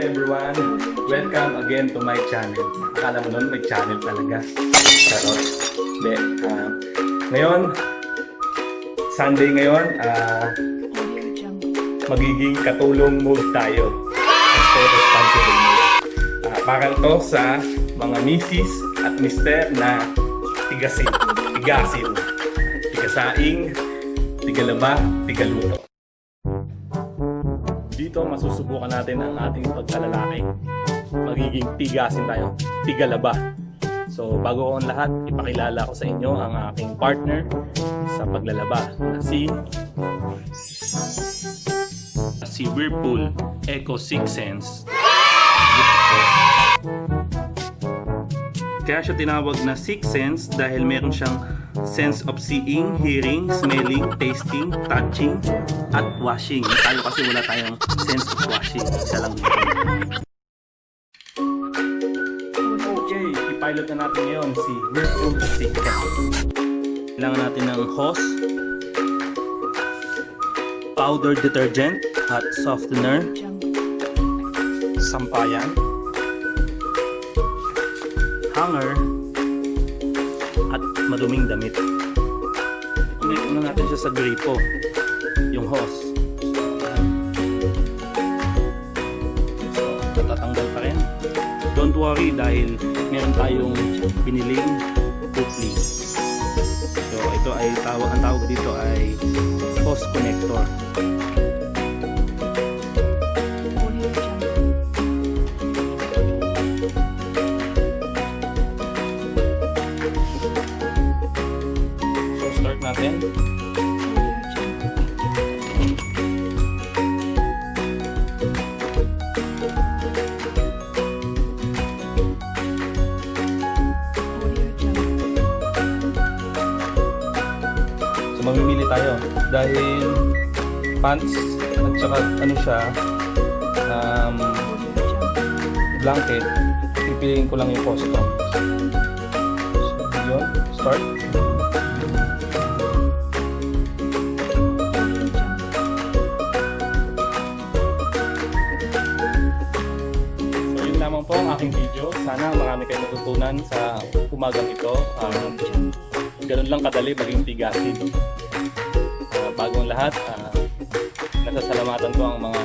everyone! Welcome again to my channel. Akala mo nun may channel talaga. Pero, hindi. Ngayon, Sunday ngayon, magiging katulong mode tayo. Responsible mode. Para to sa mga misis at mister na tigasin, tigasaing, tigalaba, tigaluto. Dito masusubukan natin ang ating pagkalalaki. Magiging tigasin tayo, tigalaba. So bago ko ang lahat, ipakilala ko sa inyo ang aking partner sa paglalaba na si Whirpool Eco 6 Sense. Kaya siya tinawag na 6 Sense dahil meron siyang sense of seeing, hearing, smelling, tasting, touching, at washing. Tayo kasi wala tayong sense of washing. Isa lang dito. Okay, i-pilot na natin ngayon si Whirpool 6 Sense. Kailangan natin ng hose, powder detergent at softener, sampayan, hanger, at maduming damit. Connect na natin siya sa gripo, yung hose. So, natatanggal pa rin. Don't worry dahil meron tayong biniling pulley. So, ito ay ang tawag dito ay hose connector. Natin. So mamimili tayo dahil pants at saka ano siya blanket, pipiliin ko lang yung custom. So yun, start. Lamang po ang aking video. Sana marami kayong natutunan sa umagang ito. Ganun lang kadali maging tigasin. Bagong lahat, nasasalamatan ko ang mga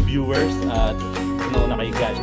viewers at nauna kay God.